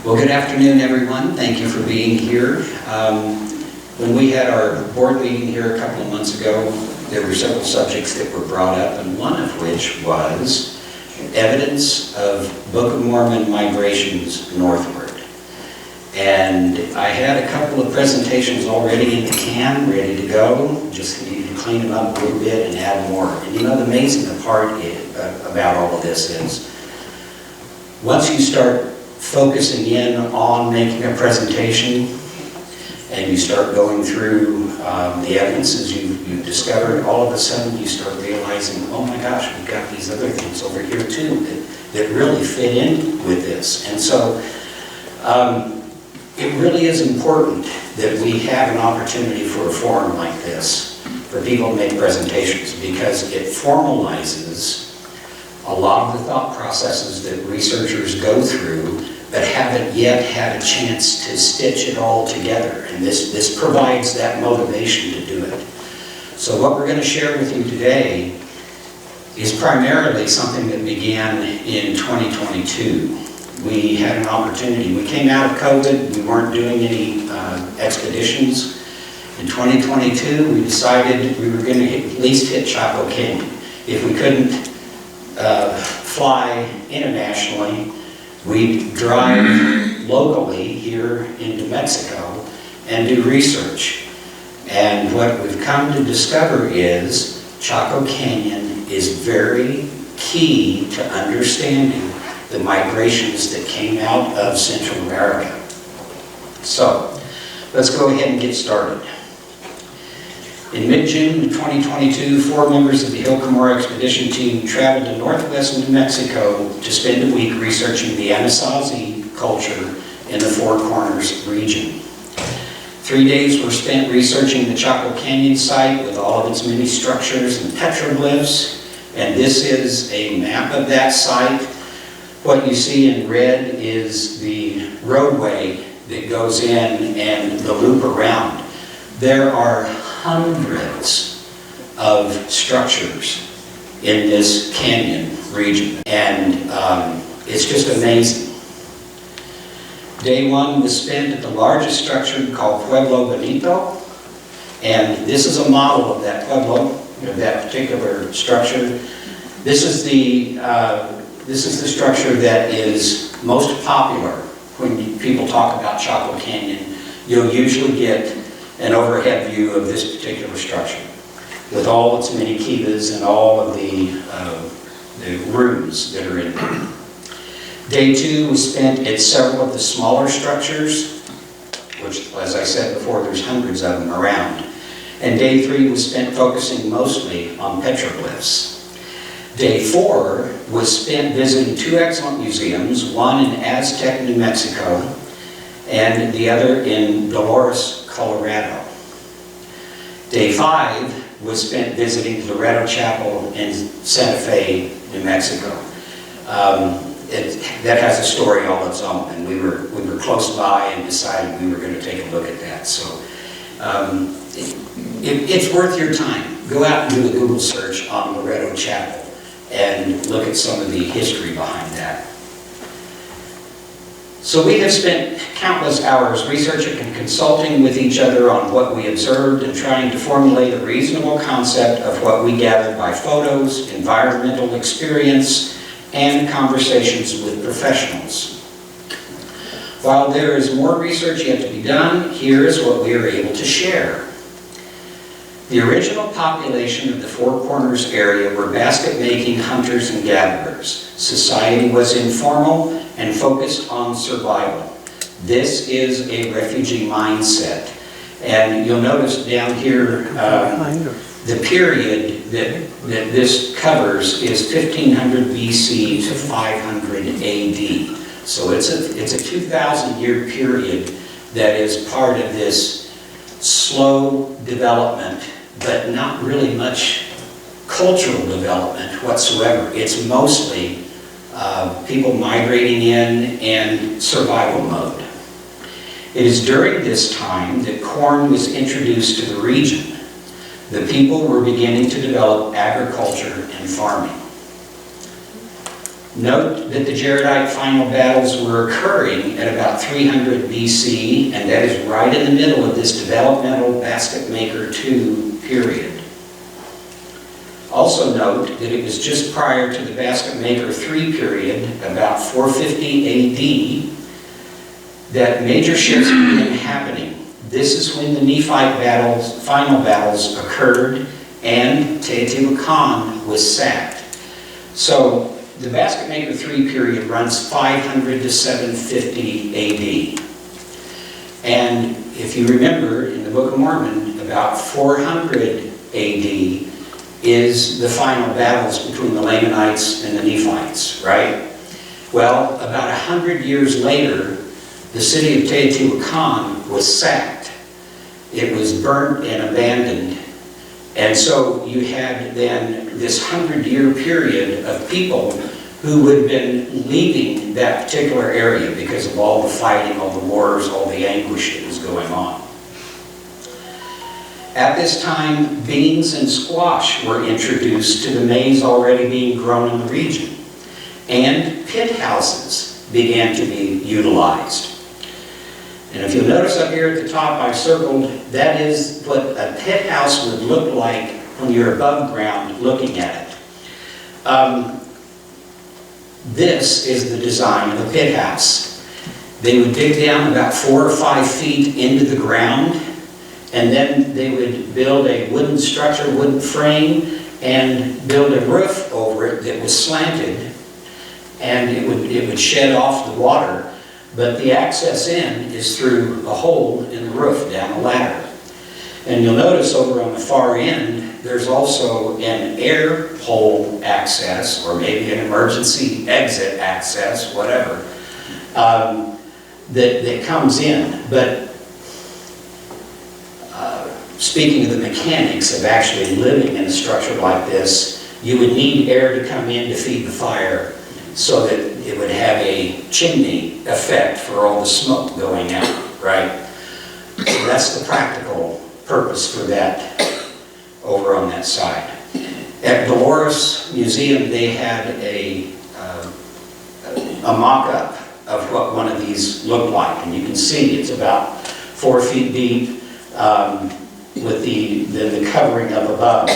Well, good afternoon, everyone. Thank you for being here. When we had our board meeting here a couple of months ago, there were several subjects that were brought up, and one of which was evidence of Book of Mormon migrations northward. And I had a couple of presentations already in the can, ready to go. Just needed to clean them up a little bit and add more. And you know, the amazing part about all of this is, once you start focusing in on making a presentation and you start going through the evidences you've discovered, all of a sudden you start realizing, oh my gosh, we've got these other things over here too that really fit in with this. And so it really is important that we have an opportunity for a forum like this for people to make presentations, because it formalizes a lot of the thought processes that researchers go through but haven't yet had a chance to stitch it all together. And this provides that motivation to do it. So what we're going to share with you today is primarily something that began in 2022. We had an opportunity. We came out of COVID. We weren't doing any expeditions. In 2022, we decided we were going to at least hit Chaco Canyon. If we couldn't fly internationally, we'd drive locally here into Mexico and do research. And what we've come to discover is Chaco Canyon is very key to understanding the migrations that came out of Central America. So let's go ahead and get started. In mid-June 2022, 4 members of the Hill Cumorah expedition team traveled to northwest New Mexico to spend a week researching the Anasazi culture in the Four Corners region. 3 days were spent researching the Chaco Canyon site with all of its many structures and petroglyphs, and this is a map of that site. What you see in red is the roadway that goes in and the loop around. There are hundreds of structures in this canyon region, and it's just amazing. Day 1 was spent at the largest structure called Pueblo Bonito, and this is a model of that pueblo, that particular structure. This is the structure that is most popular when people talk about Chaco Canyon. You'll usually get an overhead view of this particular structure with all its many kivas and all of the rooms that are in there. Day 2 was spent at several of the smaller structures, which, as I said before, there's hundreds of them around. And day 3 was spent focusing mostly on petroglyphs. Day 4 was spent visiting 2 excellent museums, one in Aztec, New Mexico, and the other in Dolores, Colorado. Day 5 was spent visiting Loreto Chapel in Santa Fe, New Mexico. That has a story all its own, and we were close by and decided we were going to take a look at that. So it's worth your time. Go out and do a Google search on Loreto Chapel and look at some of the history behind that. So we have spent countless hours researching and consulting with each other on what we observed and trying to formulate a reasonable concept of what we gathered by photos, environmental experience, and conversations with professionals. While there is more research yet to be done, here is what we are able to share. The original population of the Four Corners area were basket-making hunters and gatherers. Society was informal and focused on survival. This is a refugee mindset. And you'll notice down here, the period that this covers is 1500 BC to 500 AD. So it's a 2,000-year period that is part of this slow development, but not really much cultural development whatsoever. It's mostly people migrating in and survival mode. It is during this time that corn was introduced to the region. The people were beginning to develop agriculture and farming. Note that the Jaredite final battles were occurring at about 300 BC, and that is right in the middle of this developmental basket maker 2 period. Also note that it was just prior to the basket maker 3 period, about 450 AD, that major shifts began happening. This is when the Nephite battles, final battles occurred, and Teotihuacan was sacked. So the basket maker 3 period runs 500 to 750 AD. And if you remember, in the Book of Mormon, about 400 AD is the final battles between the Lamanites and the Nephites, right? Well, about 100 years later, the city of Teotihuacan was sacked. It was burnt and abandoned. And so you had then this 100-year period of people who would have been leaving that particular area because of all the fighting, all the wars, all the anguish that was going on. At this time, beans and squash were introduced to the maize already being grown in the region, and pit houses began to be utilized. And if you'll notice up here at the top, I've circled, that is what a pit house would look like when you're above ground looking at it. This is the design of a pit house. They would dig down about 4 or 5 feet into the ground, and then they would build a wooden structure, wooden frame, and build a roof over it that was slanted, and it would shed off the water. But the access in is through a hole in the roof down a ladder. And you'll notice over on the far end, there's also an air hole access, or maybe an emergency exit access, whatever, that comes in. But speaking of the mechanics of actually living in a structure like this, you would need air to come in to feed the fire so that it would have a chimney effect for all the smoke going out, right? So that's the practical purpose for that over on that side. At Dolores Museum, they had a mock-up of what one of these looked like. And you can see it's about 4 feet deep with the covering up above.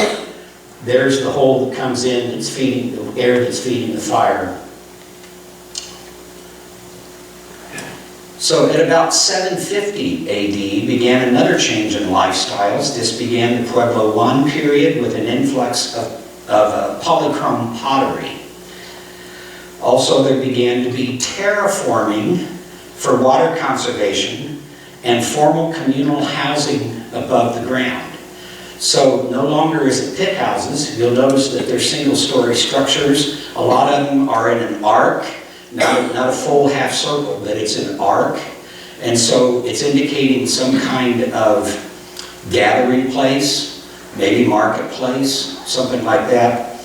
There's the hole that comes in, that's feeding the air that's feeding the fire. So at about 750 AD began another change in lifestyles. This began the Pueblo I period with an influx of polychrome pottery. Also, there began to be terraforming for water conservation and formal communal housing above the ground. So no longer is it pit houses. You'll notice that they're single-story structures. A lot of them are in an arc. Not a full half circle, but it's an arc. And so it's indicating some kind of gathering place, maybe marketplace, something like that.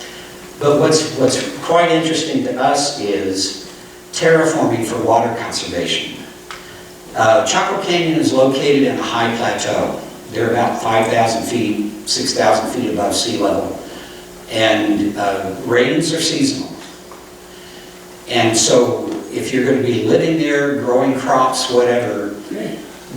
But what's quite interesting to us is terraforming for water conservation. Chaco Canyon is located in a high plateau. They're about 5,000 feet, 6,000 feet above sea level. And rains are seasonal. And so if you're going to be living there, growing crops, whatever,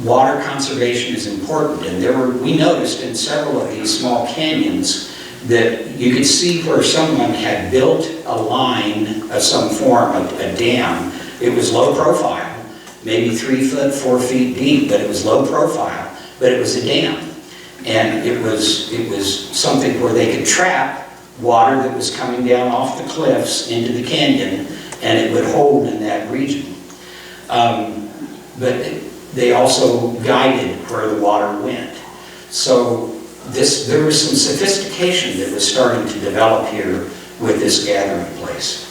water conservation is important. And we noticed in several of these small canyons that you could see where someone had built a line of some form, a dam. It was low profile, maybe 3 foot, 4 feet deep, but it was low profile, but it was a dam. And it was something where they could trap water that was coming down off the cliffs into the canyon, and it would hold in that region. But they also guided where the water went. So there was some sophistication that was starting to develop here with this gathering place.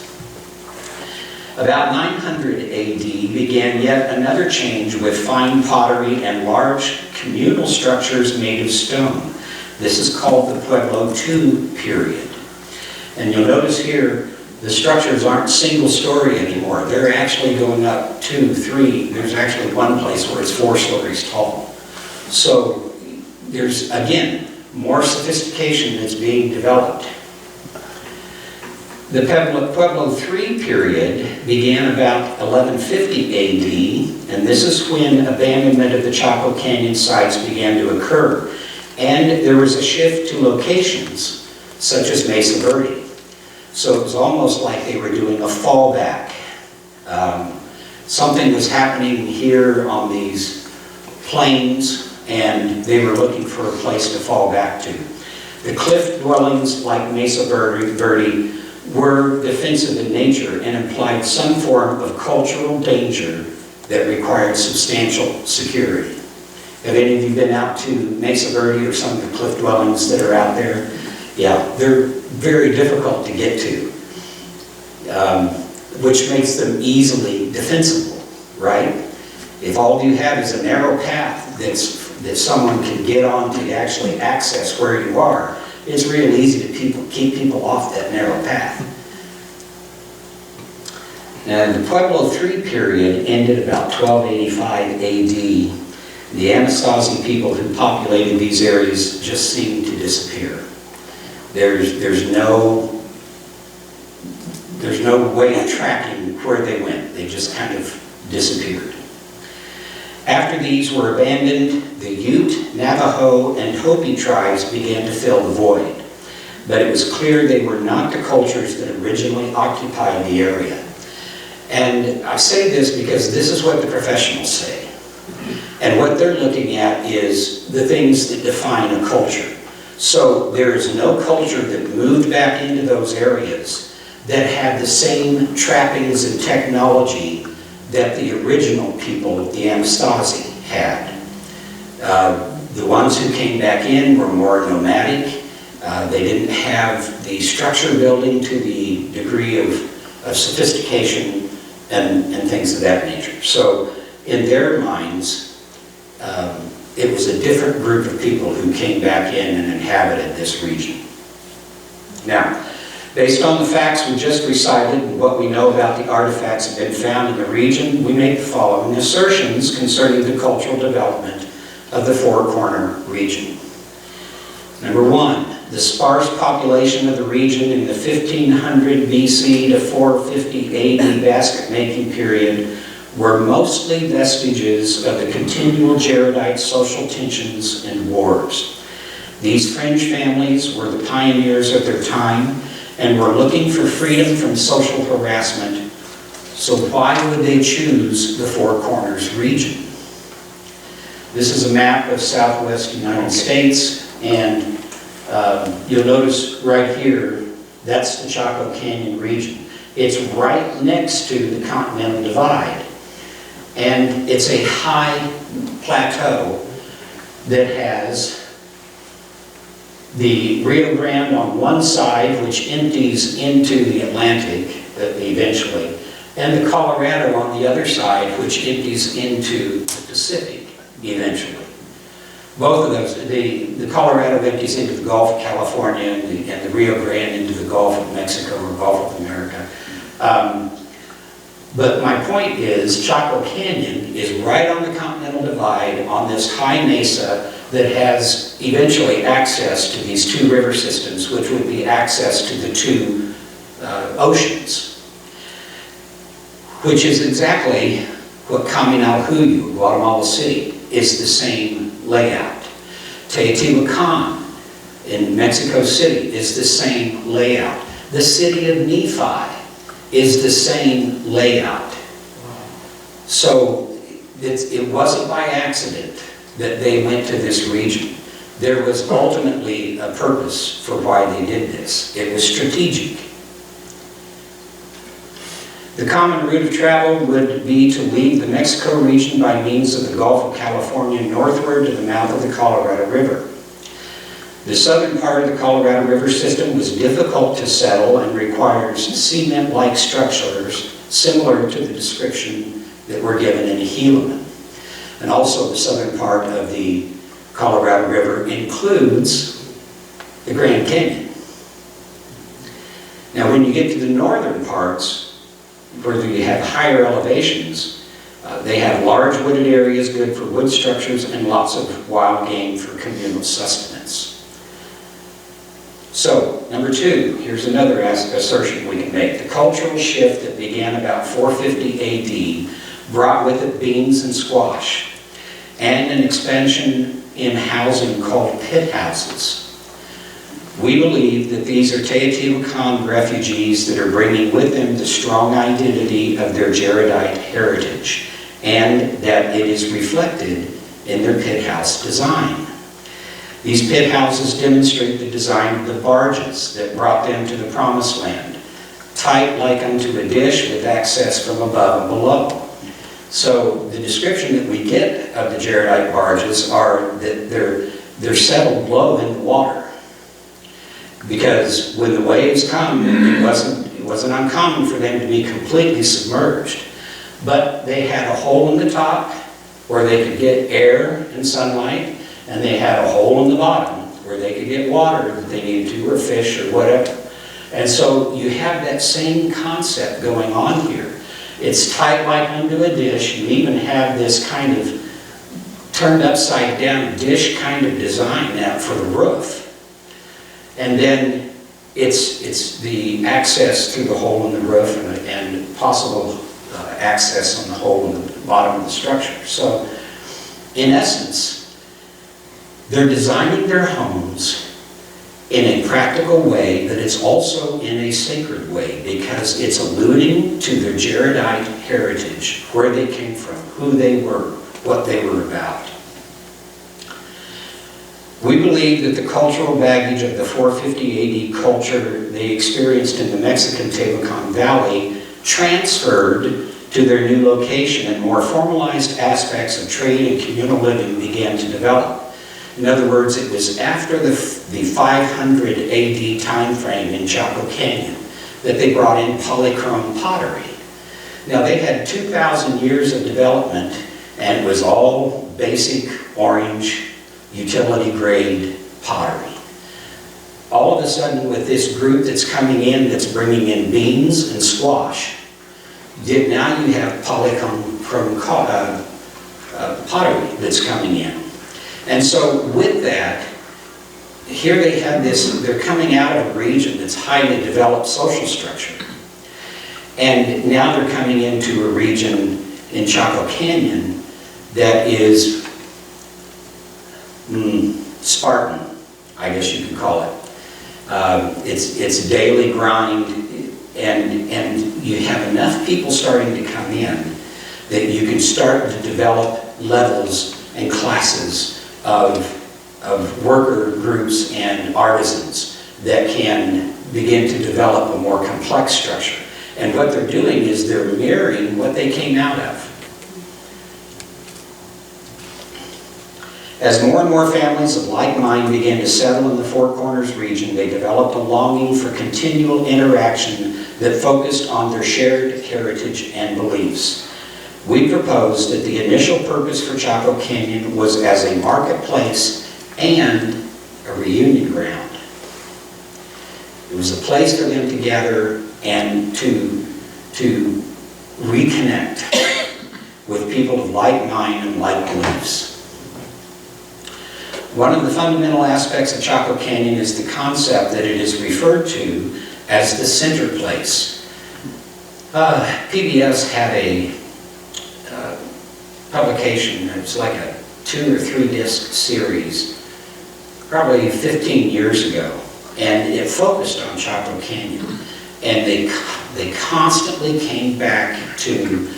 About 900 AD began yet another change with fine pottery and large communal structures made of stone. This is called the Pueblo II period. And you'll notice here, the structures aren't single story anymore. They're actually going up 2, 3. There's actually one place where it's 4 stories tall. So there's, again, more sophistication that's being developed. The Pueblo III period began about 1150 AD, and this is when abandonment of the Chaco Canyon sites began to occur. And there was a shift to locations, such as Mesa Verde. So it was almost like they were doing a fallback. Something was happening here on these plains, and they were looking for a place to fall back to. The cliff dwellings, like Mesa Verde, were defensive in nature and implied some form of cultural danger that required substantial security. Have any of you been out to Mesa Verde or some of the cliff dwellings that are out there? Yeah, they're very difficult to get to, which makes them easily defensible, right? If all you have is a narrow path that someone can get on to actually access where you are, it's real easy to keep people off that narrow path. Now, the Pueblo III period ended about 1285 AD. The Anasazi people who populated these areas just seemed to disappear. There's no way of tracking where they went. They just kind of disappeared. After these were abandoned, the Ute, Navajo, and Hopi tribes began to fill the void. But it was clear they were not the cultures that originally occupied the area. And I say this because this is what the professionals say. And what they're looking at is the things that define a culture. So there is no culture that moved back into those areas that had the same trappings and technology that the original people of the Anasazi had. The ones who came back in were more nomadic. They didn't have the structure building to the degree of sophistication and things of that nature. So in their minds, it was a different group of people who came back in and inhabited this region. Now, based on the facts we just recited and what we know about the artifacts that have been found in the region, we make the following assertions concerning the cultural development of the Four Corner region. Number one, the sparse population of the region in the 1500 BC to 450 AD basket-making period were mostly vestiges of the continual Jaredite social tensions and wars. These fringe families were the pioneers of their time and were looking for freedom from social harassment. So why would they choose the Four Corners region? This is a map of Southwest United States, and you'll notice right here, that's the Chaco Canyon region. It's right next to the Continental Divide. And it's a high plateau that has the Rio Grande on one side, which empties into the Atlantic eventually, and the Colorado on the other side, which empties into the Pacific eventually. Both of those, the Colorado empties into the Gulf of California and the Rio Grande into the Gulf of Mexico or Gulf of America. But my point is, Chaco Canyon is right on the Continental Divide on this high mesa that has eventually access to these two river systems, which would be access to the two oceans, which is exactly what Kaminalhuyu, Guatemala City, is the same layout. Teotihuacan in Mexico City is the same layout. The city of Nephi is the same layout. So it wasn't by accident that they went to this region. There was ultimately a purpose for why they did this. It was strategic. The common route of travel would be to leave the Mexico region by means of the Gulf of California northward to the mouth of the Colorado River. The southern part of the Colorado River system was difficult to settle and requires cement-like structures similar to the description that were given in Helaman. And also the southern part of the Colorado River includes the Grand Canyon. Now when you get to the northern parts, where you have higher elevations, they have large wooded areas good for wood structures and lots of wild game for communal sustenance. So, number 2, here's another assertion we can make. The cultural shift that began about 450 AD brought with it beans and squash, and an expansion in housing called pit houses. We believe that these are Teotihuacan refugees that are bringing with them the strong identity of their Jaredite heritage, and that it is reflected in their pit house design. These pit houses demonstrate the design of the barges that brought them to the Promised Land, tight like unto a dish with access from above and below. So the description that we get of the Jaredite barges are that they're settled low in the water. Because when the waves come, it wasn't uncommon for them to be completely submerged. But they had a hole in the top where they could get air and sunlight, and they had a hole in the bottom where they could get water that they needed to, or fish, or whatever. And so you have that same concept going on here. It's tight like unto a dish. You even have this kind of turned upside down dish kind of design now for the roof. And then it's the access through the hole in the roof and possible access on the hole in the bottom of the structure. So, in essence, they're designing their homes in a practical way, but it's also in a sacred way, because it's alluding to their Jaredite heritage, where they came from, who they were, what they were about. We believe that the cultural baggage of the 450 AD culture they experienced in the Mexican Tehuacan Valley transferred to their new location, and more formalized aspects of trade and communal living began to develop. In other words, it was after the 500 AD time frame in Chaco Canyon that they brought in polychrome pottery. Now, they had 2,000 years of development, and it was all basic orange utility grade pottery. All of a sudden, with this group that's coming in, that's bringing in beans and squash, now you have polychrome pottery that's coming in. And so with that, here they have this, they're coming out of a region that's highly developed social structure. And now they're coming into a region in Chaco Canyon that is Spartan, I guess you could call it. It's daily grind, and you have enough people starting to come in that you can start to develop levels and classes of worker groups and artisans that can begin to develop a more complex structure. And what they're doing is they're mirroring what they came out of. As more and more families of like mind began to settle in the Four Corners region, they developed a longing for continual interaction that focused on their shared heritage and beliefs. We proposed that the initial purpose for Chaco Canyon was as a marketplace and a reunion ground. It was a place for them to gather and to reconnect with people of like mind and like beliefs. One of the fundamental aspects of Chaco Canyon is the concept that it is referred to as the center place. PBS had a publication, it was like a 2 or 3 disc series, probably 15 years ago, and it focused on Chaco Canyon. And they constantly came back to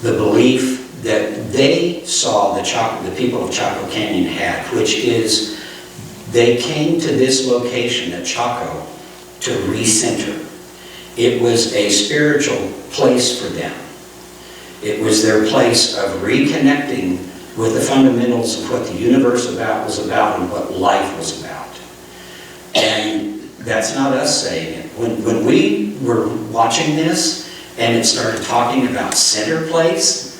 the belief that they saw the people of Chaco Canyon had, which is they came to this location at Chaco to recenter. It was a spiritual place for them. It was their place of reconnecting with the fundamentals of what the universe was about and what life was about. And that's not us saying it. When we were watching this and it started talking about center place,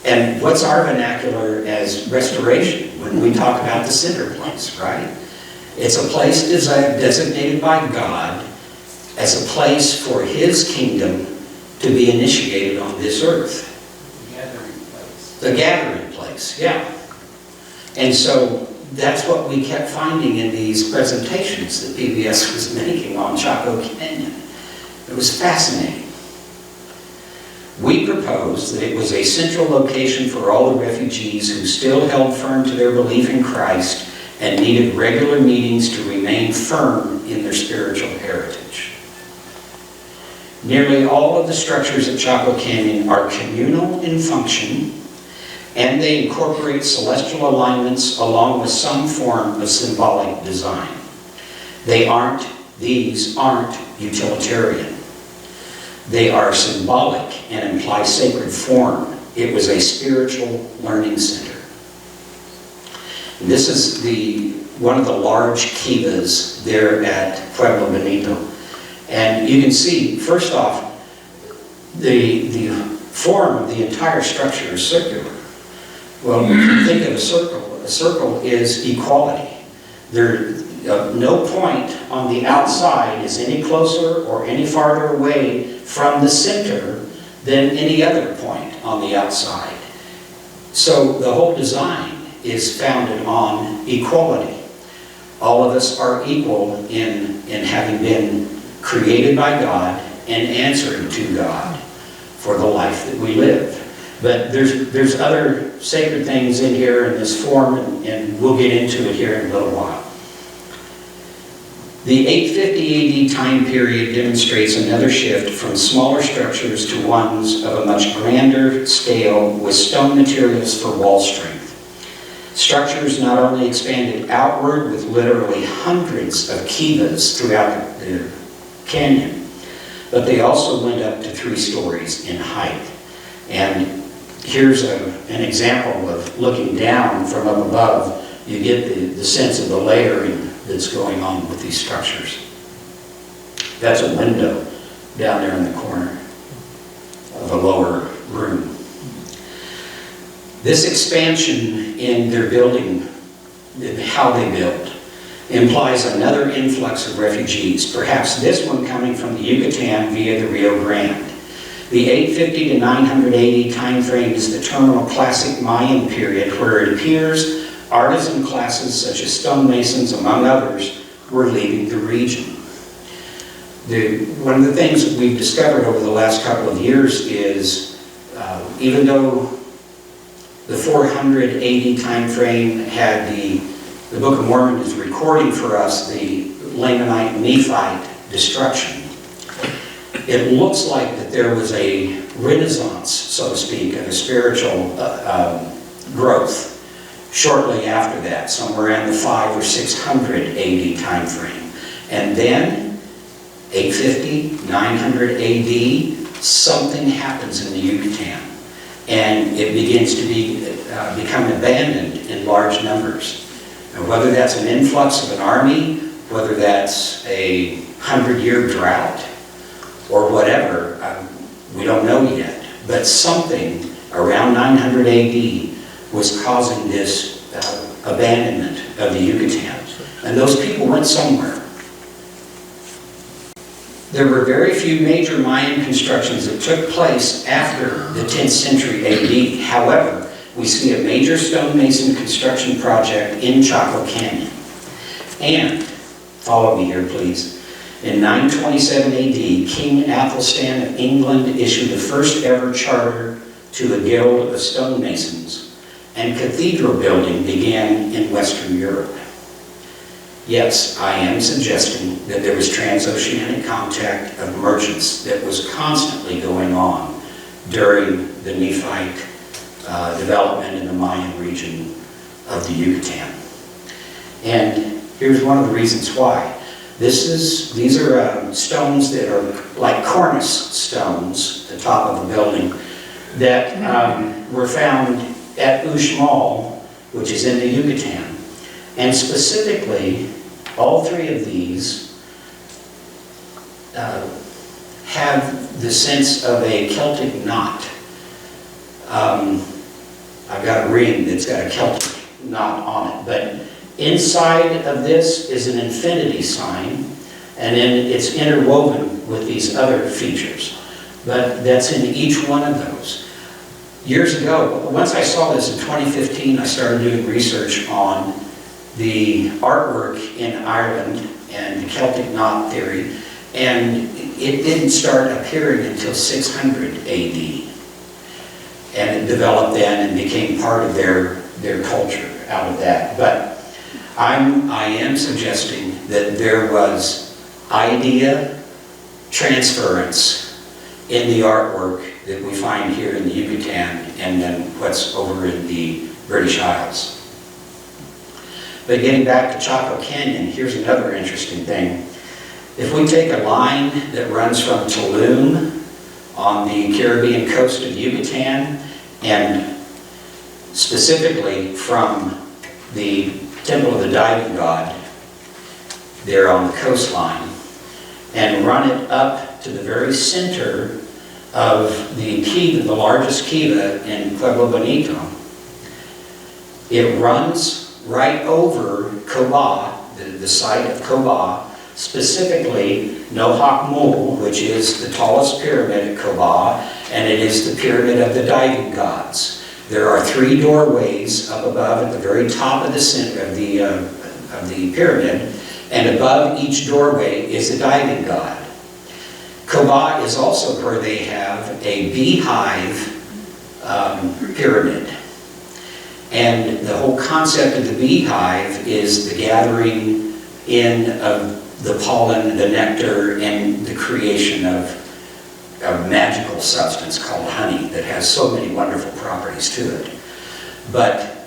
and what's our vernacular as restoration when we talk about the center place, right? It's a place designated by God as a place for His kingdom to be initiated on this earth. The gathering place. The gathering place, yeah. And so that's what we kept finding in these presentations that PBS was making on Chaco Canyon. It was fascinating. We proposed that it was a central location for all the refugees who still held firm to their belief in Christ and needed regular meetings to remain firm in their spiritual heritage. Nearly all of the structures at Chaco Canyon are communal in function, and they incorporate celestial alignments along with some form of symbolic design. These aren't utilitarian. They are symbolic and imply sacred form. It was a spiritual learning center. And this is one of the large kivas there at Pueblo Bonito. And you can see, first off, the form of the entire structure is circular. Well, if you think of a circle is equality. No point on the outside is any closer or any farther away from the center than any other point on the outside. So the whole design is founded on equality. All of us are equal in having been created by God and answering to God for the life that we live. But there's other sacred things in here in this form, and we'll get into it here in a little while. The 850 AD time period demonstrates another shift from smaller structures to ones of a much grander scale with stone materials for wall strength. Structures not only expanded outward with literally hundreds of kivas throughout the canyon, but they also went up to 3 stories in height. And here's an example of looking down from up above. You get the sense of the layering that's going on with these structures. That's a window down there in the corner of a lower room. This expansion in their building, how they built, implies another influx of refugees, perhaps this one coming from the Yucatan via the Rio Grande. The 850 to 980 time frame is the terminal classic Mayan period where it appears artisan classes such as stonemasons, among others, were leaving the region. One of the things that we've discovered over the last couple of years is even though the 480 time frame had the Book of Mormon is recording for us the Lamanite Nephite destruction, it looks like that there was a renaissance, so to speak, of a spiritual growth shortly after that, somewhere around the 500 or 600 AD time frame. And then, 850, 900 AD, something happens in the Yucatan. And it begins to become abandoned in large numbers. And whether that's an influx of an army, whether that's a 100-year drought, or whatever, we don't know yet. But something around 900 AD was causing this abandonment of the Yucatan. And those people went somewhere. There were very few major Mayan constructions that took place after the 10th century AD. However, we see a major stonemason construction project in Chaco Canyon. And, follow me here please, in 927 AD, King Athelstan of England issued the first ever charter to a guild of stonemasons, and cathedral building began in Western Europe. Yes, I am suggesting that there was transoceanic contact of merchants that was constantly going on during the Nephite development in the Mayan region of the Yucatan. And here's one of the reasons why. These are stones that are like cornice stones at the top of the building that were found at Uxmal, which is in the Yucatan. And specifically, all 3 of these have the sense of a Celtic knot. I've got a ring that's got a Celtic knot on it, but inside of this is an infinity sign, and then it's interwoven with these other features. But that's in each one of those. Years ago, once I saw this in 2015, I started doing research on the artwork in Ireland and the Celtic knot theory, and it didn't start appearing until 600 AD. And it developed then and became part of their culture out of that. But I am suggesting that there was idea transference in the artwork that we find here in the Yucatan and then what's over in the British Isles. But getting back to Chaco Canyon, here's another interesting thing. If we take a line that runs from Tulum on the Caribbean coast of Yucatan, and specifically from the Temple of the Diving God there on the coastline, and run it up to the very center of the kiva, the largest kiva in Pueblo Bonito, it runs right over Coba, the site of Coba, specifically Nohak Mul, which is the tallest pyramid at Coba, and it is the pyramid of the diving gods. There are 3 doorways up above at the very top of the center of the pyramid, and above each doorway is a diving god. Coba is also where they have a beehive pyramid. And the whole concept of the beehive is the gathering in of the pollen, the nectar, and the creation of a magical substance called honey that has so many wonderful properties to it. But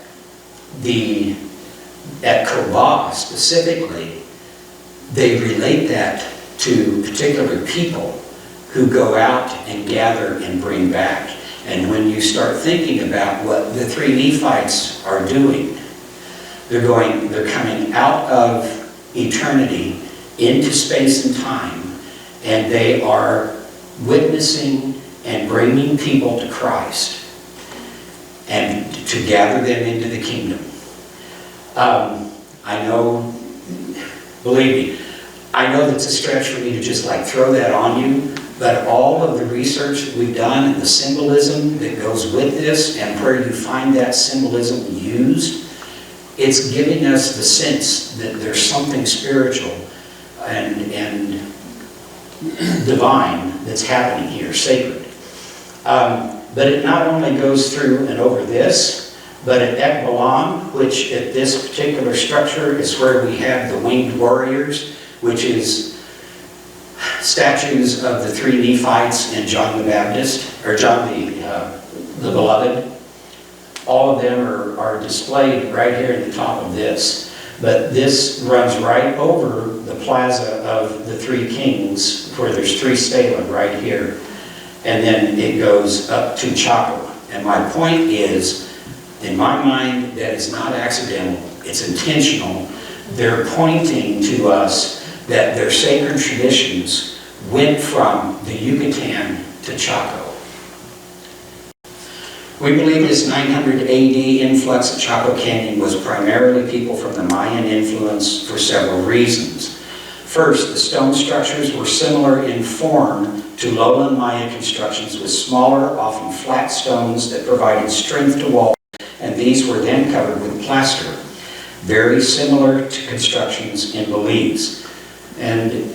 at Coba specifically, they relate that to particular people who go out and gather and bring back. And when you start thinking about what the 3 Nephites are doing, they're coming out of eternity into space and time, and they are witnessing and bringing people to Christ and to gather them into the kingdom. I know, believe me, I know that's a stretch for me to just like throw that on you, but all of the research that we've done and the symbolism that goes with this and where you find that symbolism used, it's giving us the sense that there's something spiritual and divine that's happening here, sacred. But it not only goes through and over this, but at Ekbalam, which at this particular structure is where we have the winged warriors, which is statues of the 3 Nephites and John the Baptist, or John the Beloved. All of them are displayed right here at the top of this. But this runs right over the plaza of the 3 Kings, where there's 3 stela right here. And then it goes up to Chaco. And my point is, in my mind, that is not accidental, it's intentional. They're pointing to us that their sacred traditions went from the Yucatan to Chaco. We believe this 900 AD influx at Chaco Canyon was primarily people from the Mayan influence for several reasons. First, the stone structures were similar in form to lowland Maya constructions with smaller, often flat stones that provided strength to walls, and these were then covered with plaster. Very similar to constructions in Belize. And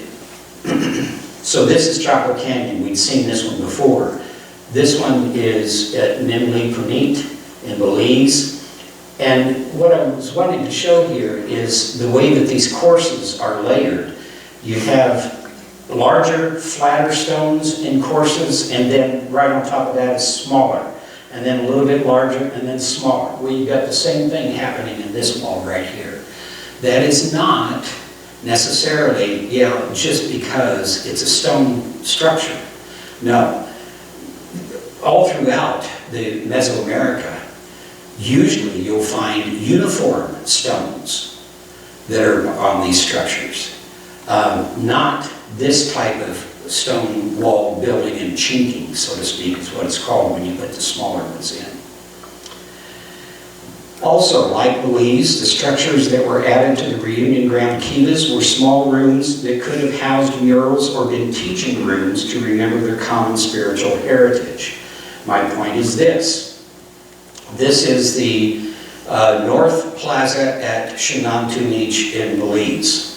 so this is Chaco Canyon. We'd seen this one before. This one is at Nimli Punit in Belize. And what I was wanting to show here is the way that these courses are layered. You have larger, flatter stones in courses, and then right on top of that is smaller. And then a little bit larger, and then smaller. Well, you got the same thing happening in this wall right here. That is not necessarily, just because it's a stone structure. No. All throughout the Mesoamerica, usually you'll find uniform stones that are on these structures. Not this type of stone wall building and chinking, so to speak, is what it's called when you put the smaller ones in. Also, like Belize, the structures that were added to the reunion ground kivas were small rooms that could have housed murals or been teaching rooms to remember their common spiritual heritage. My point is this. This is the north plaza at Chinantunich in Belize.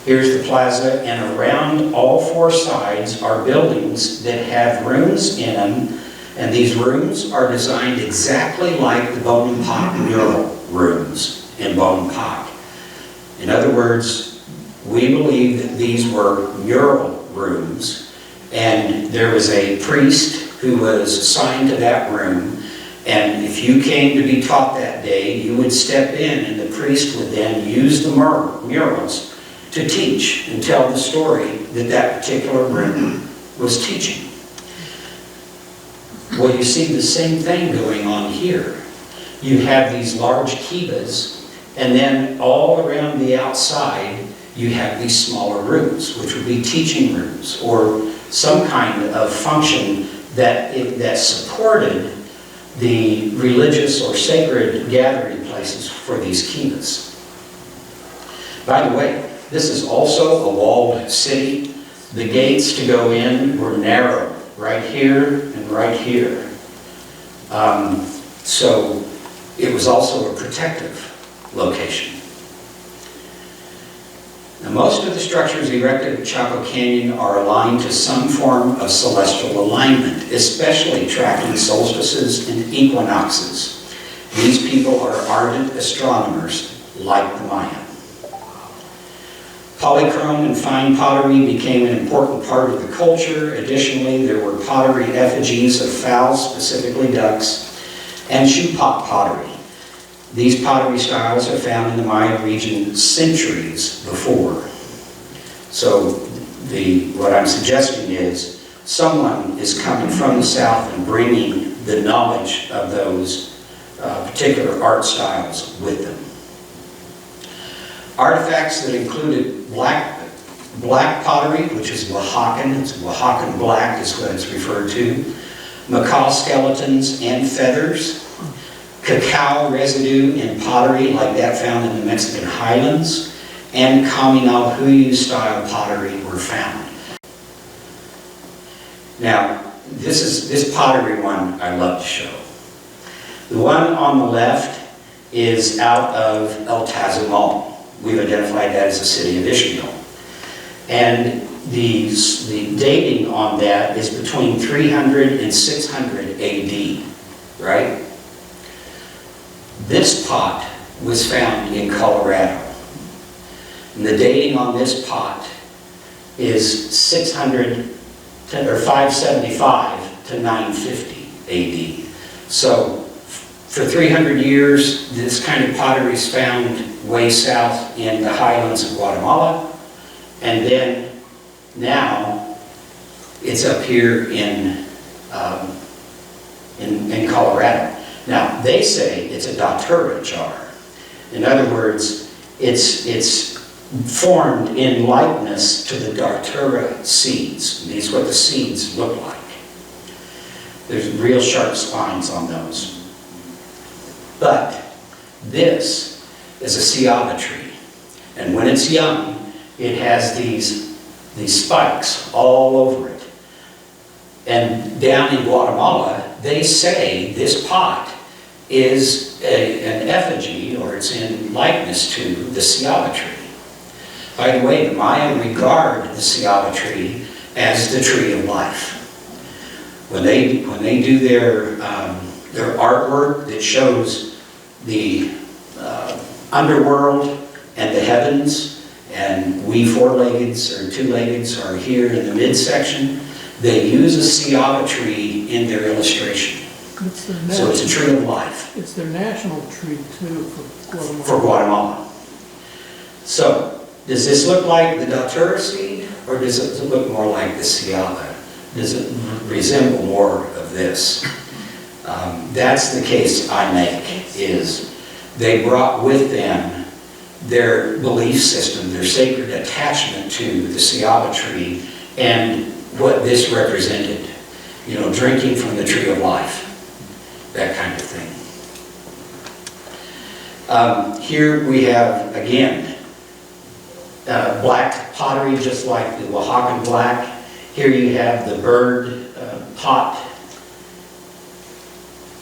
Here's the plaza, and around all four sides are buildings that have rooms in them, and these rooms are designed exactly like the Bonampak mural rooms in Bonampak. In other words, we believe that these were mural rooms, and there was a priest who was assigned to that room, and if you came to be taught that day, you would step in, and the priest would then use the murals to teach and tell the story that that particular room was teaching. Well, you see the same thing going on here. You have these large kivas, and then all around the outside, you have these smaller rooms, which would be teaching rooms, or some kind of function that supported the religious or sacred gathering places for these kivas. By the way, this is also a walled city. The gates to go in were narrow, right here and right here. So it was also a protective location. Now, most of the structures erected at Chaco Canyon are aligned to some form of celestial alignment, especially tracking solstices and equinoxes. These people are ardent astronomers, like the Maya. Polychrome and fine pottery became an important part of the culture. Additionally, there were pottery effigies of fowls, specifically ducks, and shoe pot pottery. These pottery styles are found in the Maya region centuries before. So what I'm suggesting is someone is coming from the south and bringing the knowledge of those particular art styles with them. Artifacts that included black pottery, which is Oaxacan, it's Oaxacan black is what it's referred to, macaw skeletons and feathers, cacao residue in pottery like that found in the Mexican highlands, and Kaminalhuyu style pottery were found. Now, this pottery one I love to show. The one on the left is out of El Tazumal. We've identified that as the city of Ishmael. And the dating on that is between 300 and 600 AD, right? This pot was found in Colorado. And the dating on this pot is 575 to 950 AD. So for 300 years, this kind of pottery is found way south in the highlands of Guatemala. And then now it's up here in Colorado. Now, they say it's a datura jar. In other words, it's formed in likeness to the datura seeds. These are what the seeds look like. There's real sharp spines on those. But this is a ceiba tree. And when it's young, it has these spikes all over it. And down in Guatemala, they say this pot is an effigy, or it's in likeness to the ceiba tree. By the way, the Maya regard the ceiba tree as the tree of life. When they do their artwork that shows the underworld and the heavens, and we four-leggeds or two-leggeds are here in the midsection, they use a ceiba tree in their illustration. So it's a tree of life. It's their national tree too for Guatemala. For Guatemala. So, does this look like the datura seed, or does it look more like the ceiba? Does it resemble more of this? That's the case I make, is they brought with them their belief system, their sacred attachment to the ceiba tree, and what this represented. You know, drinking from the tree of life, that kind of thing. Here we have, again, black pottery, just like the Oaxacan black. Here you have the bird pot.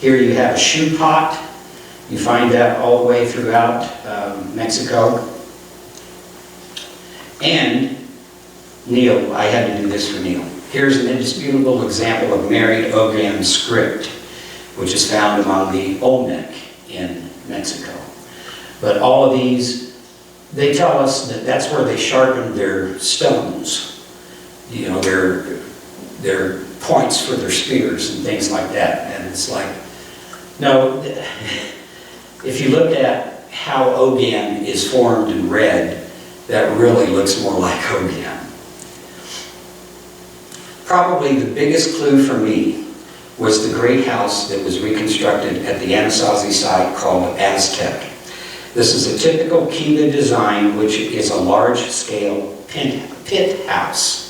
Here you have a shoe pot. You find that all the way throughout Mexico. And Neil, I had to do this for Neil. Here's an indisputable example of married Ogham script, which is found among the Olmec in Mexico. But all of these, they tell us that that's where they sharpened their stones. You know, their points for their spears and things like that. And it's like, no, if you look at how Ogham is formed in red, that really looks more like Ogham. Probably the biggest clue for me was the great house that was reconstructed at the Anasazi site called Aztec. This is a typical Kiva design, which is a large-scale pit house.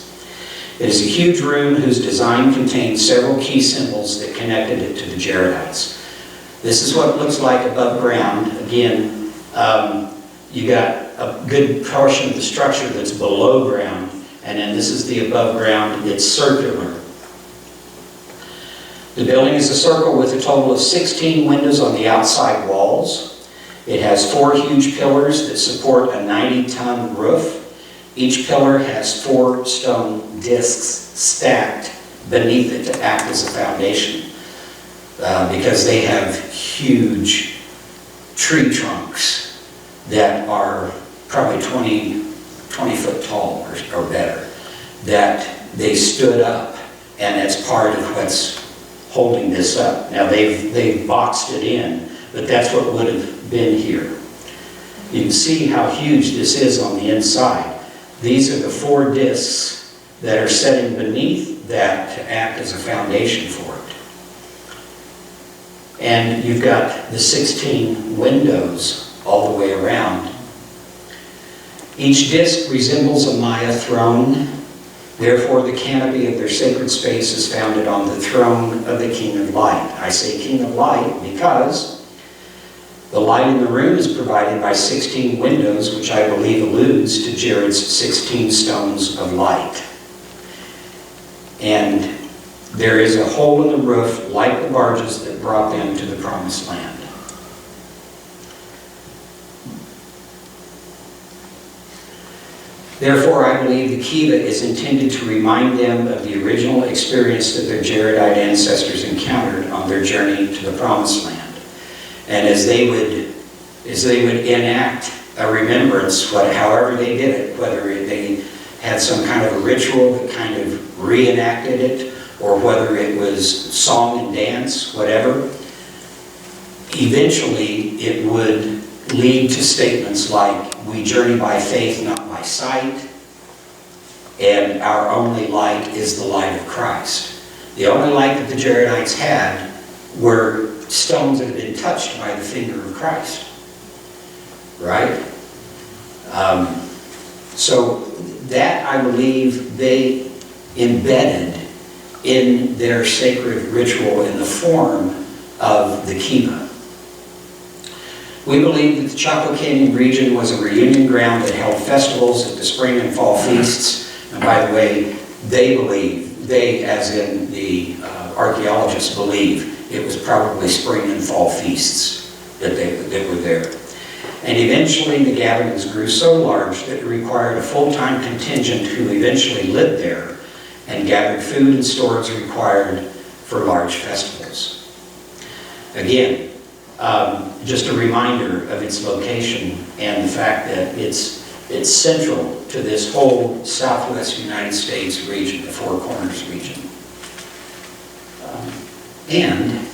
It is a huge room whose design contains several key symbols that connected it to the Jaredites. This is what it looks like above ground. Again, you got a good portion of the structure that's below ground, and then this is the above ground. It's circular. The building is a circle with a total of 16 windows on the outside walls. It has 4 huge pillars that support a 90-ton roof. Each pillar has 4 stone discs stacked beneath it to act as a foundation, because they have huge tree trunks that are probably 20 foot tall or better, that they stood up, and that's part of what's holding this up. Now they've boxed it in, but that's what would have been here. You can see how huge this is on the inside. These are the 4 discs that are setting beneath that to act as a foundation for it. And you've got the 16 windows all the way around. Each disc resembles a Maya throne. Therefore, the canopy of their sacred space is founded on the throne of the King of Light. I say King of Light because the light in the room is provided by 16 windows, which I believe alludes to Jared's 16 stones of light. And there is a hole in the roof, like the barges that brought them to the Promised Land. Therefore, I believe the kiva is intended to remind them of the original experience that their Jaredite ancestors encountered on their journey to the Promised Land. And as they would enact a remembrance, however they did it, whether they had some kind of a ritual that kind of reenacted it, or whether it was song and dance, whatever, eventually it would lead to statements like, we journey by faith, not by sight, and our only light is the light of Christ. The only light that the Jaredites had were stones that had been touched by the finger of Christ. Right? So that, I believe, they embedded in their sacred ritual in the form of the kiva. We believe that the Chaco Canyon region was a reunion ground that held festivals at the spring and fall feasts. And by the way, they as in the archaeologists believe, it was probably spring and fall feasts that were there. And eventually the gatherings grew so large that it required a full-time contingent who eventually lived there and gathered food and stores required for large festivals. Again, just a reminder of its location and the fact that it's central to this whole southwest United States region, the Four Corners region. And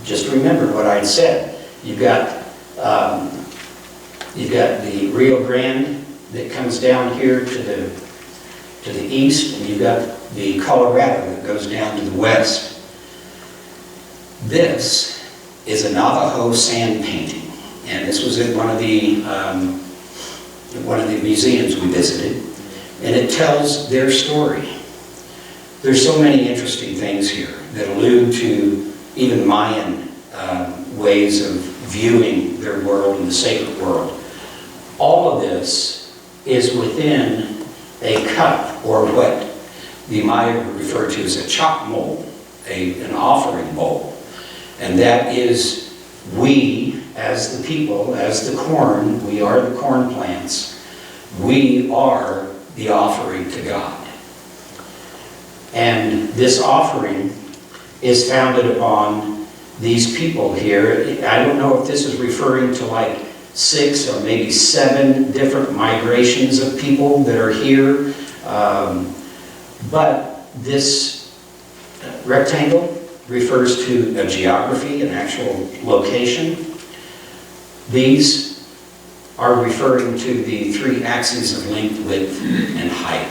just remember what I'd said. You've got the Rio Grande that comes down here to the east, and you've got the Colorado that goes down to the west. This is a Navajo sand painting, and this was in one of the museums we visited, and it tells their story. There's so many interesting things here that allude to even Mayan ways of viewing their world and the sacred world. All of this is within a cup, or what the Maya would refer to as a chop mold, an offering bowl. And that is, we, as the people, as the corn, we are the corn plants, we are the offering to God. And this offering is founded upon these people here. I don't know if this is referring to like 6 or maybe 7 different migrations of people that are here. But this rectangle refers to a geography, an actual location. These are referring to the 3 axes of length, width, and height.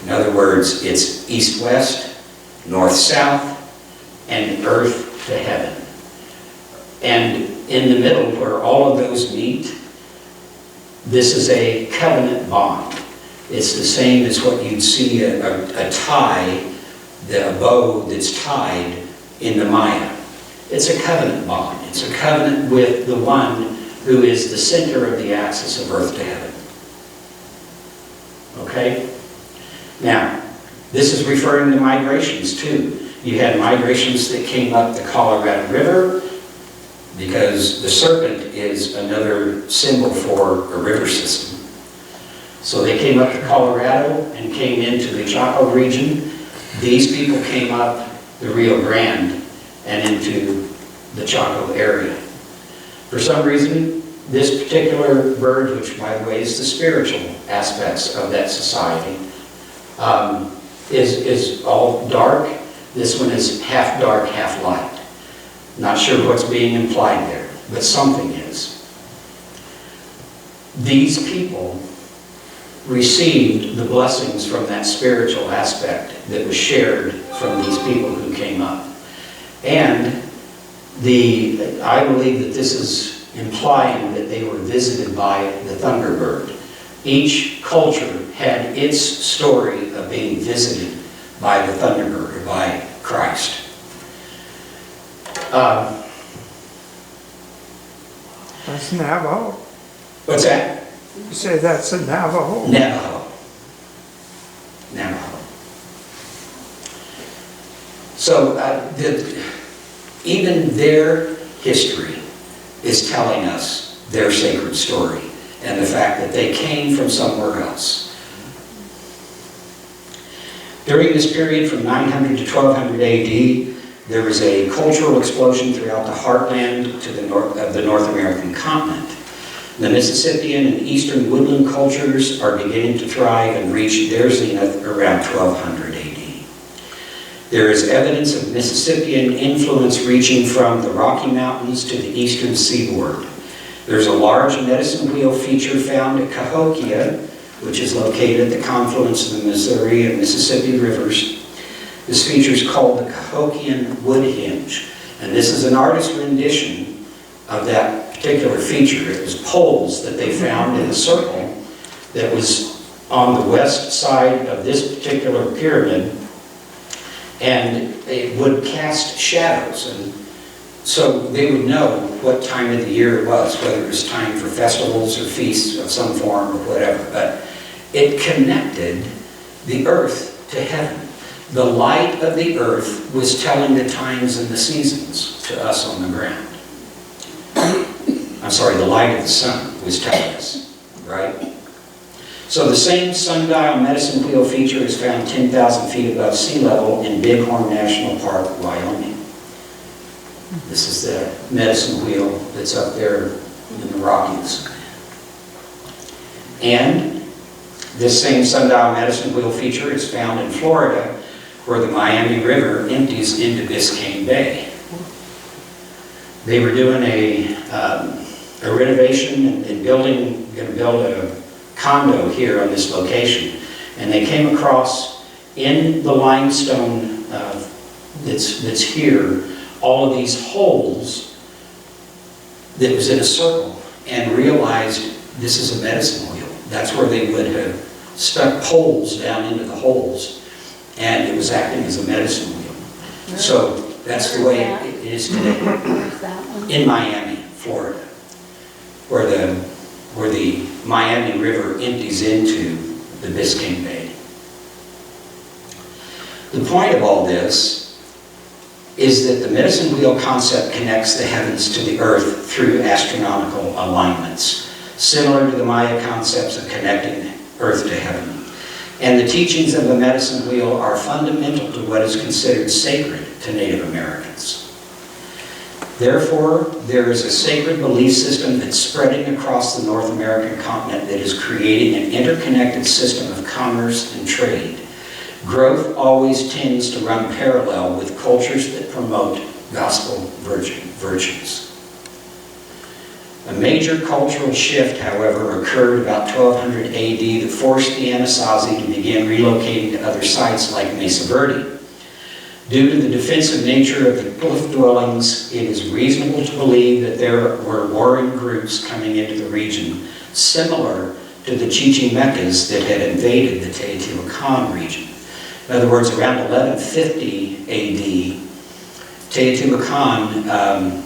In other words, it's east-west, north-south, and earth to heaven. And in the middle, where all of those meet, this is a covenant bond. It's the same as what you'd see a tie, a bow that's tied in the Maya. It's a covenant bond. It's a covenant with the one who is the center of the axis of earth to heaven. Okay? Now, this is referring to migrations too. You had migrations that came up the Colorado River, because the serpent is another symbol for a river system. So they came up to Colorado and came into the Chaco region. These people came up the Rio Grande and into the Chaco area. For some reason, this particular bird, which by the way is the spiritual aspects of that society, is all dark. This one is half dark, half light. Not sure what's being implied there, but something is. These people received the blessings from that spiritual aspect that was shared from these people who came up. And I believe that this is implying that they were visited by the Thunderbird. Each culture had its story of being visited by the Thunderbird, or by Christ. That's Navajo. What's that? You say that's a Navajo? Navajo. So even their history is telling us their sacred story and the fact that they came from somewhere else. During this period from 900 to 1200 AD, there was a cultural explosion throughout the heartland to the north of the North American continent. The Mississippian and Eastern woodland cultures are beginning to thrive and reach their zenith around 1200 AD. There is evidence of Mississippian influence reaching from the Rocky Mountains to the eastern seaboard. There's a large medicine wheel feature found at Cahokia, which is located at the confluence of the Missouri and Mississippi rivers. This feature is called the Cahokian Wood Hinge, and this is an artist's rendition of that particular feature. It was poles that they found in a circle that was on the west side of this particular pyramid, and it would cast shadows, and so they would know what time of the year it was, whether it was time for festivals or feasts of some form or whatever. But it connected the earth to heaven. The light of the earth was telling the times and the seasons to us on the ground. I'm sorry, the light of the sun was telling us, right? So the same sundial medicine wheel feature is found 10,000 feet above sea level in Bighorn National Park, Wyoming. This is the medicine wheel that's up there in the Rockies. And this same sundial medicine wheel feature is found in Florida, where the Miami River empties into Biscayne Bay. They were doing a renovation and going to build a condo here on this location, and they came across in the limestone that's here all of these holes that was in a circle, and realized this is a medicine wheel. That's where they would have stuck poles down into the holes, and it was acting as a medicine wheel. So that's the way it is today. Where's that one? In Miami, Florida, where the Miami River empties into the Biscayne Bay. The point of all this is that the medicine wheel concept connects the heavens to the earth through astronomical alignments, similar to the Maya concepts of connecting earth to heaven. And the teachings of the medicine wheel are fundamental to what is considered sacred to Native Americans. Therefore, there is a sacred belief system that's spreading across the North American continent that is creating an interconnected system of commerce and trade. Growth always tends to run parallel with cultures that promote gospel virtues. A major cultural shift, however, occurred about 1200 AD that forced the Anasazi to begin relocating to other sites like Mesa Verde. Due to the defensive nature of the cliff dwellings, it is reasonable to believe that there were warring groups coming into the region, similar to the Chichimecas that had invaded the Teotihuacan region. In other words, around 1150 AD, Teotihuacan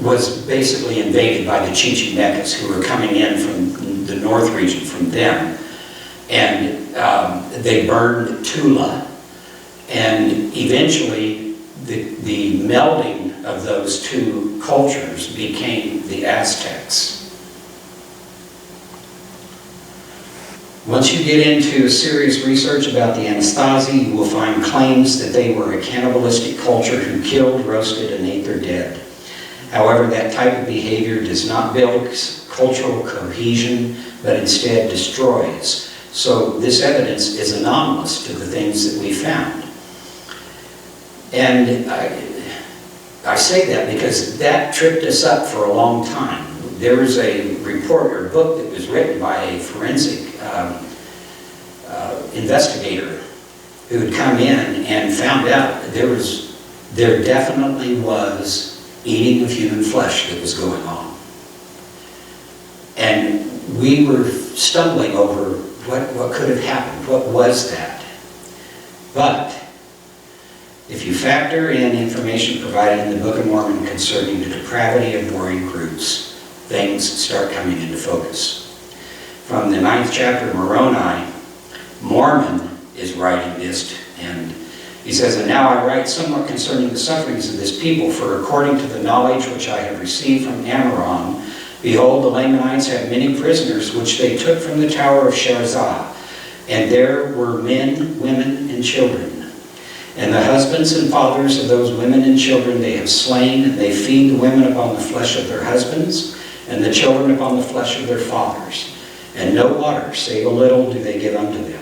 was basically invaded by the Chichimecas, who were coming in from the north region from them. And they burned Tula. And eventually, the melding of those two cultures became the Aztecs. Once you get into serious research about the Anasazi, you will find claims that they were a cannibalistic culture who killed, roasted, and ate their dead. However, that type of behavior does not build cultural cohesion, but instead destroys. So this evidence is anomalous to the things that we found. And I say that because that tripped us up for a long time. There was a report or book that was written by a forensic investigator who had come in and found out that there definitely was eating of human flesh that was going on. And we were stumbling over what could have happened. What was that? But if you factor in information provided in the Book of Mormon concerning the depravity of warring groups, things start coming into focus. From the 9th chapter of Moroni, Mormon is writing this, and he says, "And now I write somewhat concerning the sufferings of this people, for according to the knowledge which I have received from Amaron, behold, the Lamanites have many prisoners, which they took from the tower of Sharzah. And there were men, women, and children. And the husbands and fathers of those women and children they have slain, and they feed the women upon the flesh of their husbands, and the children upon the flesh of their fathers. And no water, save a little, do they give unto them.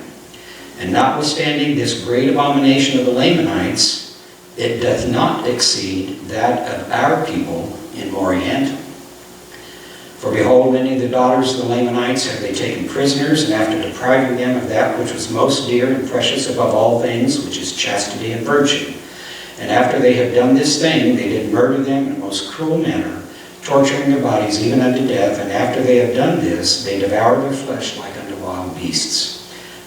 And notwithstanding this great abomination of the Lamanites, it doth not exceed that of our people in Moriantum. For behold, many of the daughters of the Lamanites have they taken prisoners, and after depriving them of that which was most dear and precious above all things, which is chastity and virtue. And after they have done this thing, they did murder them in a most cruel manner, torturing their bodies even unto death. And after they have done this, they devour their flesh like unto wild beasts,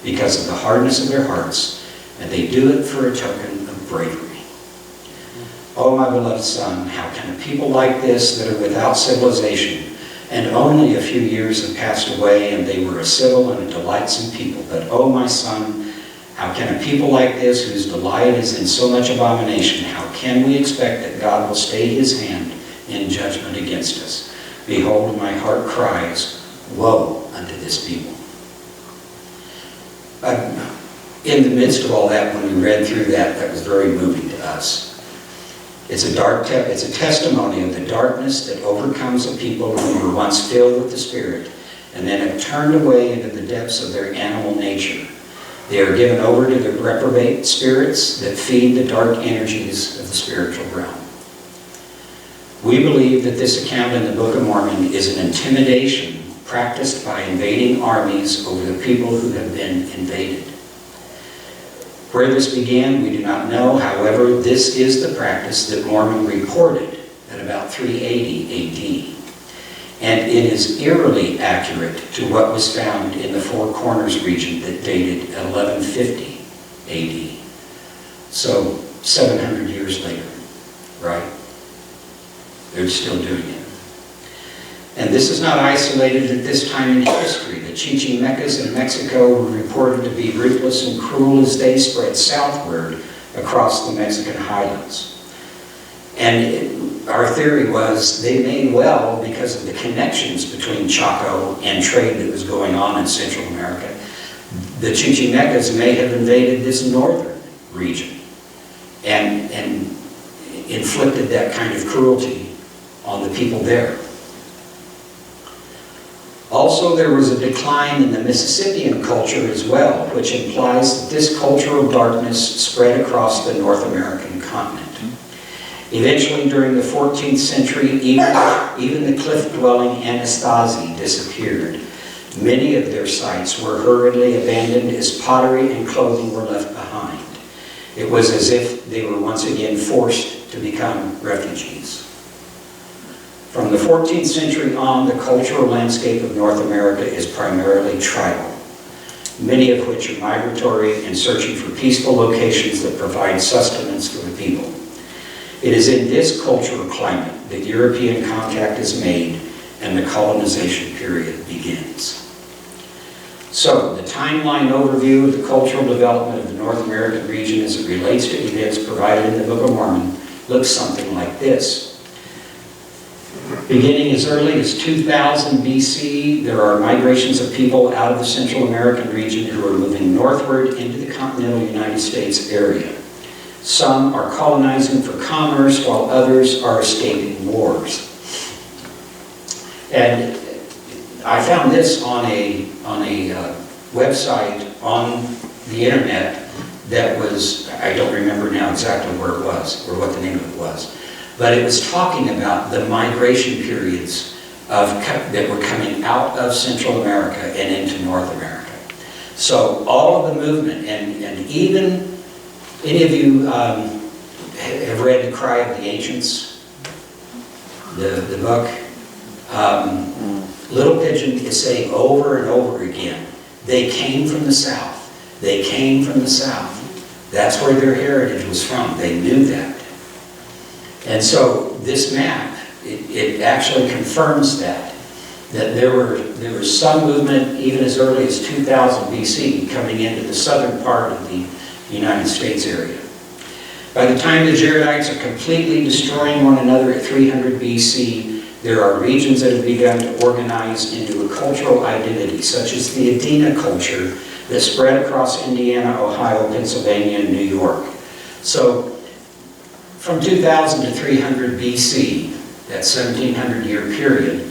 because of the hardness of their hearts, and they do it for a token of bravery. Oh, my beloved son, how can a people like this that are without civilization, and only a few years have passed away, and they were a civil and a delightsome people. But, oh, my son, how can a people like this, whose delight is in so much abomination, how can we expect that God will stay his hand in judgment against us? Behold, my heart cries, woe unto this people." In the midst of all that, when we read through that, that was very moving to us. It's a testimony of the darkness that overcomes a people who were once filled with the Spirit and then have turned away into the depths of their animal nature. They are given over to the reprobate spirits that feed the dark energies of the spiritual realm. We believe that this account in the Book of Mormon is an intimidation practiced by invading armies over the people who have been invaded. Where this began, we do not know. However, this is the practice that Mormon reported at about 380 AD. And it is eerily accurate to what was found in the Four Corners region that dated at 1150 AD. So 700 years later, right? They're still doing it. And this is not isolated at this time in history. The Chichimecas in Mexico were reported to be ruthless and cruel as they spread southward across the Mexican highlands. And our theory was they may well, because of the connections between Chaco and trade that was going on in Central America, the Chichimecas may have invaded this northern region and inflicted that kind of cruelty on the people there. Also, there was a decline in the Mississippian culture as well, which implies that this cultural darkness spread across the North American continent. Eventually, during the 14th century, even the cliff-dwelling Anasazi disappeared. Many of their sites were hurriedly abandoned as pottery and clothing were left behind. It was as if they were once again forced to become refugees. From the 14th century on, the cultural landscape of North America is primarily tribal, many of which are migratory and searching for peaceful locations that provide sustenance for the people. It is in this cultural climate that European contact is made and the colonization period begins. So, the timeline overview of the cultural development of the North American region as it relates to events provided in the Book of Mormon looks something like this. Beginning as early as 2000 BC, there are migrations of people out of the Central American region who are moving northward into the continental United States area. Some are colonizing for commerce, while others are escaping wars. And I found this on a website on the internet that was, I don't remember now exactly where it was, or what the name of it was, but it was talking about the migration periods that were coming out of Central America and into North America. So all of the movement, and even, any of you have read The Cry of the Ancients, the book? Little Pigeon is saying over and over again, they came from the south. They came from the south. That's where their heritage was from. They knew that. And so this map, it actually confirms that there was some movement even as early as 2000 BC coming into the southern part of the United States area. By the time the Jaredites are completely destroying one another at 300 BC, there are regions that have begun to organize into a cultural identity, such as the Adena culture that spread across Indiana, Ohio, Pennsylvania, and New York. So, from 2000 to 300 BC, that 1700-year period,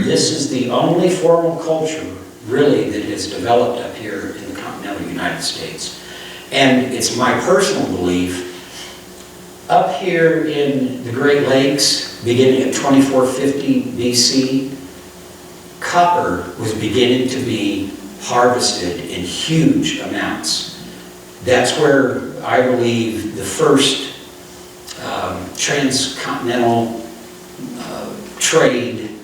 this is the only formal culture, really, that has developed up here in the continental United States. And it's my personal belief, up here in the Great Lakes, beginning at 2450 BC, copper was beginning to be harvested in huge amounts. That's where I believe the first transcontinental trade,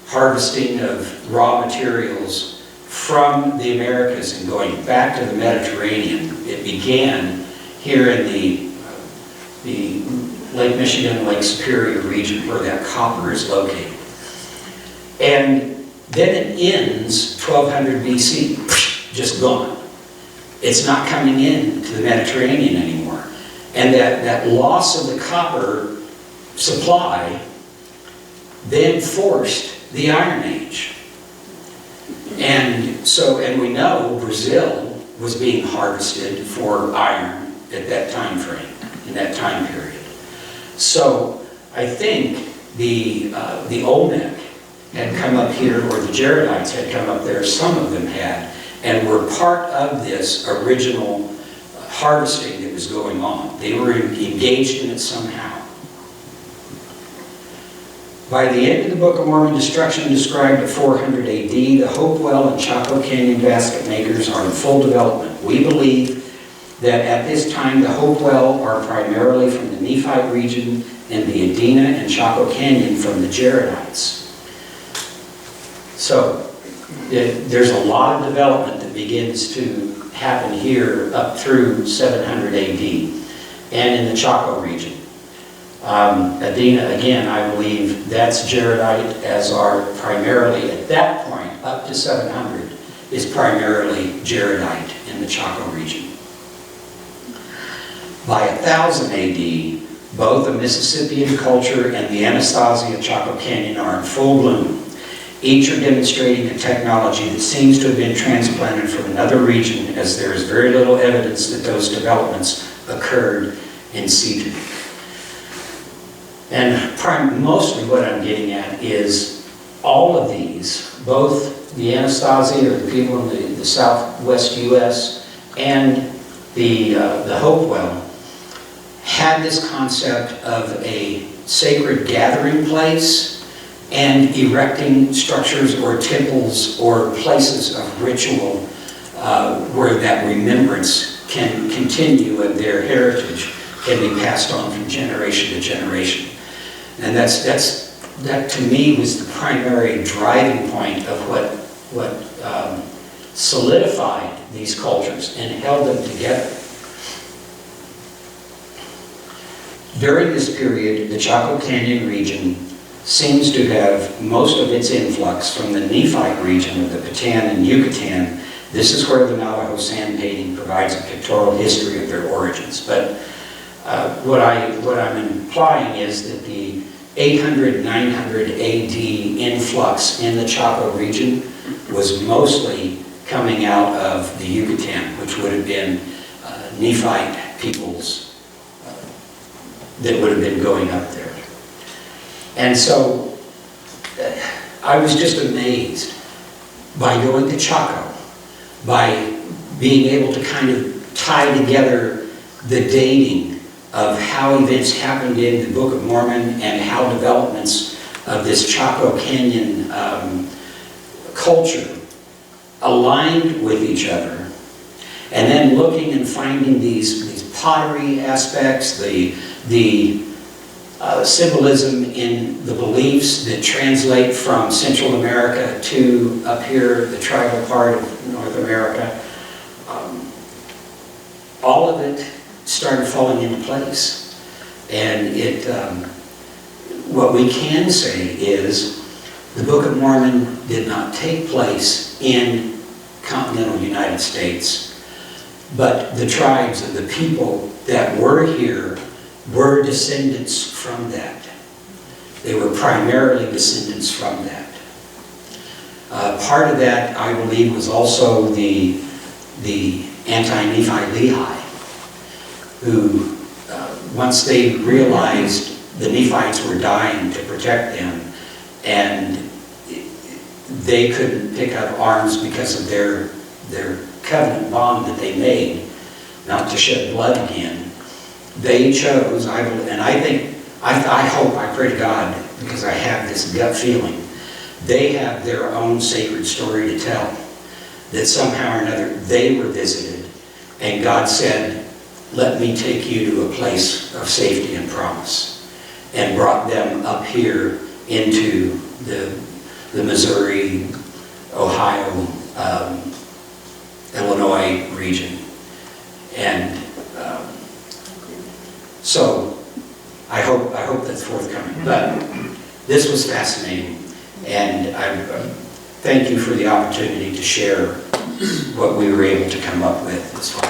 harvesting of raw materials from the Americas and going back to the Mediterranean, it began here in the Lake Michigan, Lake Superior region where that copper is located. And then it ends 1200 BC, just gone. It's not coming in to the Mediterranean anymore. And that loss of the copper supply then forced the Iron Age. And so, and we know Brazil was being harvested for iron at that time frame, in that time period. So I think the Olmec had come up here, or the Jaredites had come up there, some of them had, and were part of this original harvesting that was going on. They were engaged in it somehow. By the end of the Book of Mormon, destruction described at 400 AD, the Hopewell and Chaco Canyon basket makers are in full development. We believe that at this time the Hopewell are primarily from the Nephite region and the Adena and Chaco Canyon from the Jaredites. So there's a lot of development that begins to happen here up through 700 AD and in the Chaco region. Adena, again, I believe that's Jaredite, as are primarily, at that point, up to 700, is primarily Jaredite in the Chaco region. By 1000 AD, Both the Mississippian culture and the Anasazi Chaco Canyon are in full bloom. Each are demonstrating a technology that seems to have been transplanted from another region, as there is very little evidence that those developments occurred in situ. And mostly what I'm getting at is all of these, both the Anasazi, or the people in the southwest U.S., and the Hopewell, had this concept of a sacred gathering place and erecting structures or temples or places of ritual where that remembrance can continue and their heritage can be passed on from generation to generation. And that to me was the primary driving point of what solidified these cultures and held them together. During this period, the Chaco Canyon region seems to have most of its influx from the Nephite region of the Patan and Yucatan. This is where the Navajo sand painting provides a pictorial history of their origins. But what I'm implying is that the 800, 900 AD influx in the Chaco region was mostly coming out of the Yucatan, which would have been Nephite peoples that would have been going up there. And so I was just amazed by going to Chaco, by being able to kind of tie together the dating of how events happened in the Book of Mormon and how developments of this Chaco Canyon culture aligned with each other. And then looking and finding these pottery aspects, the symbolism in the beliefs that translate from Central America to up here, the tribal part of North America. All of it started falling into place. And what we can say is the Book of Mormon did not take place in continental United States, but the tribes of the people that were here were descendants from that. They were primarily descendants from that. Part of that, I believe, was also the anti-Nephi Lehi, who, once they realized the Nephites were dying to protect them, and they couldn't pick up arms because of their covenant bond that they made, not to shed blood again, they chose, and I hope, I pray to God, because I have this gut feeling, they have their own sacred story to tell, that somehow or another they were visited, and God said, let me take you to a place of safety and promise, and brought them up here into the Missouri, Ohio, Illinois region. And so I hope that's forthcoming. But this was fascinating, and I thank you for the opportunity to share what we were able to come up with as far